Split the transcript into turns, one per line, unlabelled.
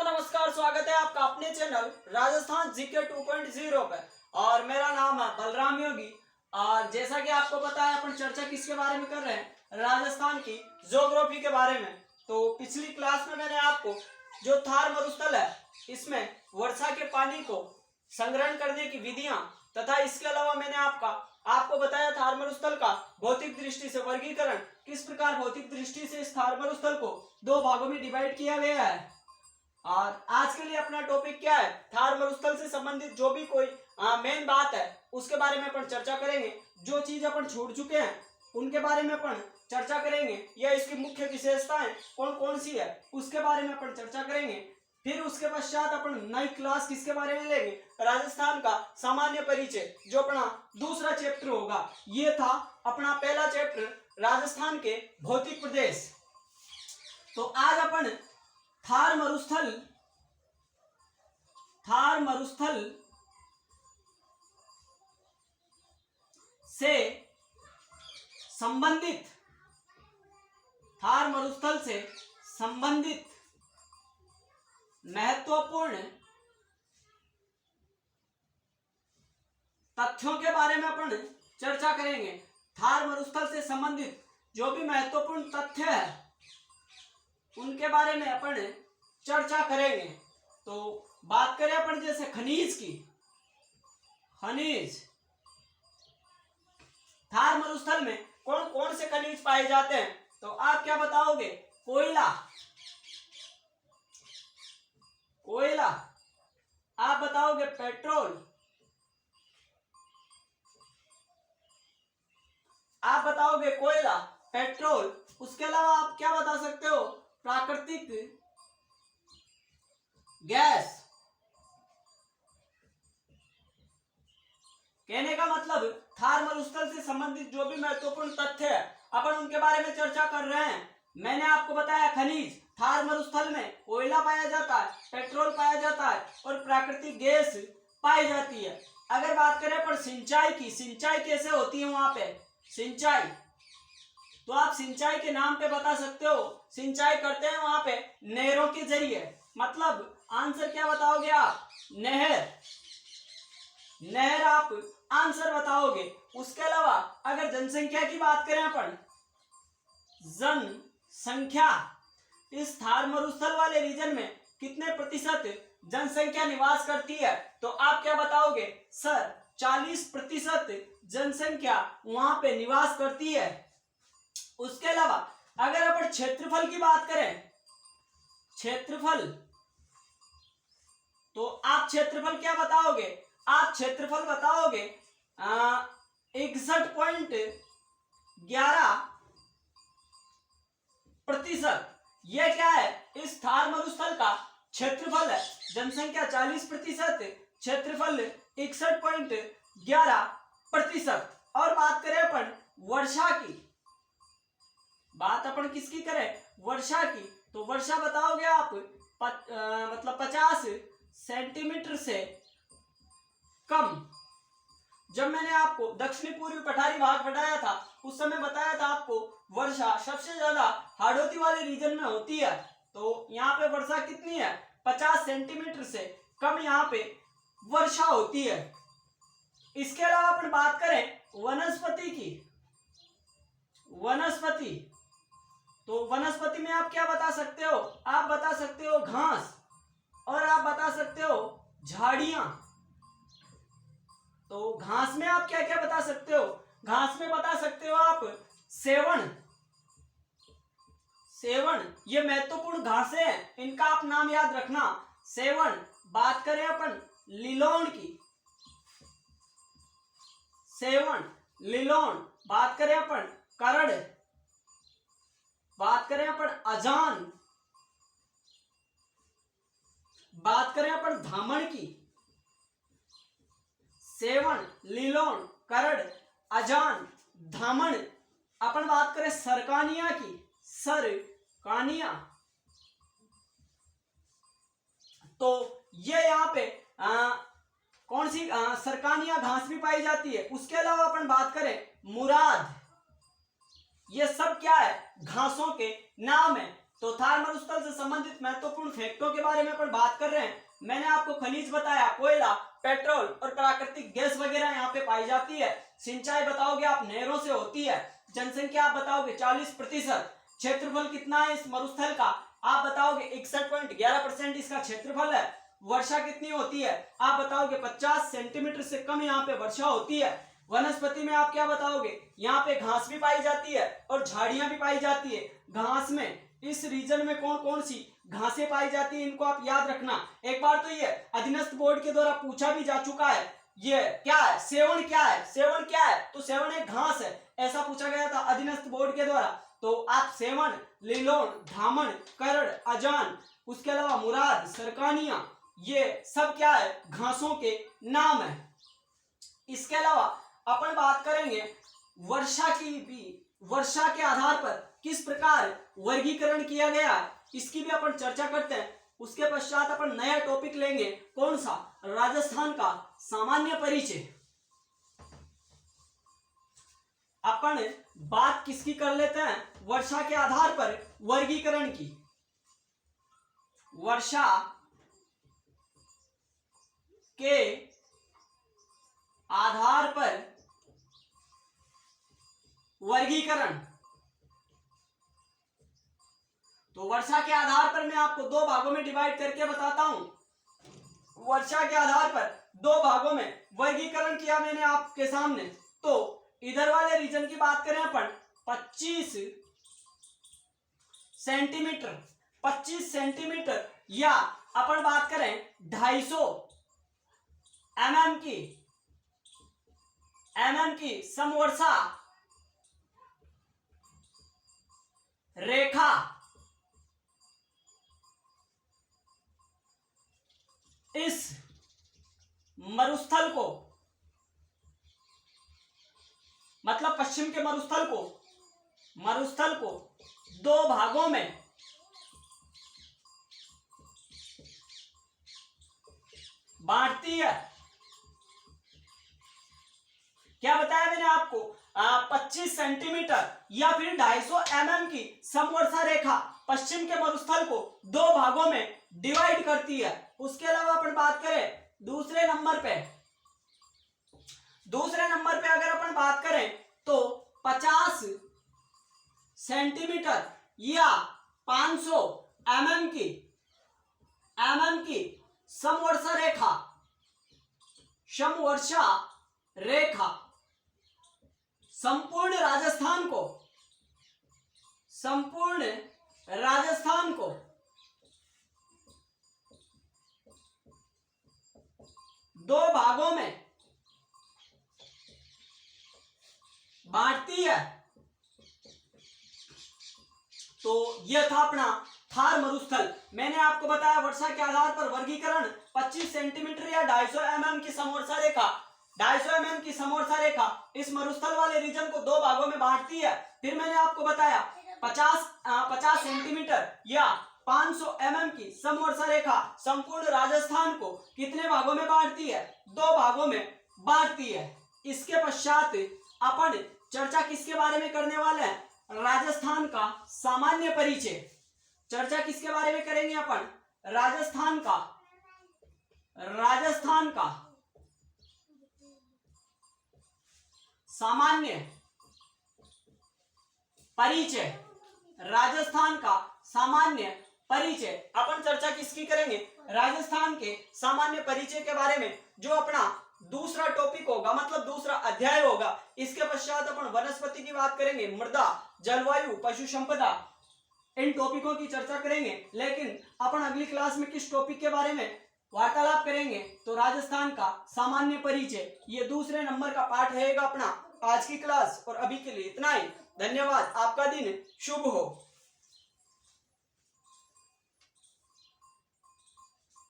दोस्तों नमस्कार, स्वागत है आपका अपने चैनल राजस्थान जीके 2.0 पे। और मेरा नाम है बलराम योगी। और जैसा कि आपको पता है, अपन चर्चा किसके बारे में कर रहे हैं? राजस्थान की ज्योग्राफी के बारे में। तो पिछली क्लास में मैंने आपको जो थार मरुस्थल है, इसमें वर्षा के पानी को संग्रहण करने की विधियां तथा इसके अलावा मैंने आपको बताया थार मरुस्थल का भौतिक दृष्टि से वर्गीकरण, किस प्रकार भौतिक दृष्टि से इस थार मरुस्थल को दो भागों में डिवाइड किया गया है। और आज के लिए अपना टॉपिक क्या है? थार मरुस्थल से संबंधित जो भी कोई मेन बात है उसके बारे में अपन चर्चा करेंगे। जो चीज अपन छोड़ चुके हैं उनके बारे में अपन चर्चा करेंगे, या इसकी मुख्य विशेषताएं कौन कौन सी है उसके बारे में अपन चर्चा करेंगे। फिर उसके पश्चात अपन नई क्लास किसके बारे में लेंगे? राजस्थान का सामान्य परिचय, जो अपना दूसरा चैप्टर होगा। ये था अपना पहला चैप्टर, राजस्थान के भौतिक प्रदेश। तो आज अपन थार मरुस्थल से संबंधित महत्वपूर्ण तथ्यों के बारे में अपन चर्चा करेंगे। थार मरुस्थल से संबंधित जो भी महत्वपूर्ण तथ्य है उनके बारे में अपन चर्चा करेंगे। तो बात करें अपन जैसे खनिज की, थार मरुस्थल में कौन कौन से खनिज पाए जाते हैं? तो आप क्या बताओगे? कोयला, आप बताओगे पेट्रोल, आप बताओगे कोयला, पेट्रोल। उसके अलावा आप क्या बता सकते हो? प्राकृतिक गैस। कहने का मतलब थार मरुस्थल से संबंधित जो भी महत्वपूर्ण तथ्य है अपन उनके बारे में चर्चा कर रहे हैं। मैंने आपको बताया खनिज, थार मरुस्थल में कोयला पाया जाता है, पेट्रोल पाया जाता है और प्राकृतिक गैस पाई जाती है। अगर बात करें पर सिंचाई की, सिंचाई कैसे होती है वहां पे? सिंचाई तो आप सिंचाई के नाम पे बता सकते हो। सिंचाई करते हैं वहां पे नहरों के जरिए। मतलब आंसर क्या बताओगे आप? नहर आप आंसर बताओगे। उसके अलावा अगर जनसंख्या की बात करें अपन, जनसंख्या इस थार मरुस्थल वाले रीजन में कितने प्रतिशत जनसंख्या निवास करती है? तो आप क्या बताओगे? सर 40% जनसंख्या वहां पे निवास करती है। उसके अलावा अगर अपन क्षेत्रफल की बात करें, क्षेत्रफल, तो आप क्षेत्रफल क्या बताओगे? आप क्षेत्रफल बताओगे 61.11%। यह क्या है? इस थार मरुस्थल का क्षेत्रफल है। जनसंख्या 40%, क्षेत्रफल 61.11%। और बात करें अपन वर्षा की, बात अपन किसकी करें? वर्षा की। तो वर्षा बताओगे आप मतलब 50 सेंटीमीटर से कम। जब मैंने आपको दक्षिणी पूर्वी पठारी भाग बताया था उस समय बताया था आपको वर्षा सबसे ज्यादा हाड़ौती वाले रीजन में होती है। तो यहाँ पे वर्षा कितनी है? 50 सेंटीमीटर से कम यहाँ पे वर्षा होती है। इसके अलावा अपन बात करें वनस्पति की, वनस्पति, तो वनस्पति में आप क्या बता सकते हो? आप बता सकते हो घास, और आप बता सकते हो झाड़ियां। तो घास में आप क्या क्या बता सकते हो? घास में बता सकते हो आप सेवण, ये महत्वपूर्ण घासें हैं, इनका आप नाम याद रखना, सेवण। बात करें अपन लिलोन की, सेवण, लिलोन। बात करें अपन करड़, बात करें अपन अजान, बात करें अपन धामण की, सेवण, लिलोन, करड़, अजान, धामण। अपन बात करें सरकानिया की, सरकानिया, तो ये यहाँ पे कौन सी सरकानिया घास भी पाई जाती है। उसके अलावा अपन बात करें मुराद, ये सब क्या है? घासों के नाम है। तो थार मरुस्थल से संबंधित महत्वपूर्ण फैक्टों के बारे में अपन बात कर रहे हैं। मैंने आपको खनिज बताया, कोयला, पेट्रोल और प्राकृतिक गैस वगैरह यहाँ पे पाई जाती है। सिंचाई बताओगे आप, नहरों से होती है। जनसंख्या आप बताओगे 40%। क्षेत्रफल कितना है इस मरुस्थल का, आप बताओगे 61.11% इसका क्षेत्रफल है। वर्षा कितनी होती है, आप बताओगे 50 सेंटीमीटर से कम यहाँ पे वर्षा होती है। वनस्पति में आप क्या बताओगे, यहाँ पे घास भी पाई जाती है और झाड़ियां भी पाई जाती है। घास में इस रीजन में कौन कौन सी घासें पाई जाती है, इनको आप याद रखना। एक बार तो ये अधीनस्थ बोर्ड के द्वारा पूछा भी जा चुका है, ये क्या है, सेवण क्या है, सेवण क्या है, तो सेवण एक घास है, ऐसा पूछा गया था अधीनस्थ बोर्ड के द्वारा। तो आप सेवण, लिलोन, धामन, करड़, अजान, उसके अलावा मुराद, सरकानिया, ये सब क्या है, घासों के नाम है। इसके अलावा अपन बात करेंगे वर्षा की भी, वर्षा के आधार पर किस प्रकार वर्गीकरण किया गया, इसकी भी अपन चर्चा करते हैं। उसके पश्चात अपन नया टॉपिक लेंगे, कौन सा, राजस्थान का सामान्य परिचय। अपन बात किसकी कर लेते हैं, वर्षा के आधार पर वर्गीकरण की। वर्षा के आधार पर वर्गीकरण। तो वर्षा के आधार पर मैं आपको दो भागों में डिवाइड करके बताता हूं। वर्षा के आधार पर दो भागों में वर्गीकरण किया मैंने आपके सामने। तो इधर वाले रीजन की बात करें अपन, 25 सेंटीमीटर, 25 सेंटीमीटर, या अपन बात करें 250 mm की समवर्षा रेखा इस मरुस्थल को, मतलब पश्चिम के मरुस्थल को दो भागों में बांटती है। क्या बताया मैंने आपको, 25 सेंटीमीटर या फिर 250 mm की समवर्षा रेखा पश्चिम के मरुस्थल को दो भागों में डिवाइड करती है। उसके अलावा अपन बात करें दूसरे नंबर पे अगर अपन बात करें तो 50 सेंटीमीटर या 500 mm की समवर्षा रेखा संपूर्ण राजस्थान को दो भागों में बांटती है। तो यह था अपना थार मरुस्थल। मैंने आपको बताया वर्षा के आधार पर वर्गीकरण, 25 सेंटीमीटर या 250 mm की समवर्षा रेखा, 250 mm की समवर्षा रेखा इस मरुस्थल वाले रीजन को दो भागों में बांटती है। फिर मैंने आपको बताया 50 सेंटीमीटर या 500 mm की समवर्षा रेखा संपूर्ण राजस्थान को कितने भागों में बांटती है, दो भागों में बांटती है। इसके पश्चात अपन चर्चा किसके बारे में करने वाले हैं, राजस्थान का सामान्य परिचय। चर्चा किसके बारे में करेंगे अपन, राजस्थान का सामान्य परिचय। राजस्थान का सामान्य परिचय अपन चर्चा किसकी करेंगे, राजस्थान के सामान्य परिचय के बारे में, जो अपना दूसरा टॉपिक होगा, मतलब दूसरा अध्याय होगा। इसके पश्चात अपन वनस्पति की बात करेंगे, मृदा, जलवायु, पशु संपदा, इन टॉपिकों की चर्चा करेंगे। लेकिन अपन अगली क्लास में किस टॉपिक के बारे में वार्तालाप करेंगे, तो राजस्थान का सामान्य परिचय, ये दूसरे नंबर का पाठ रहेगा अपना आज की क्लास। और अभी के लिए इतना ही, धन्यवाद, आपका दिन शुभ हो।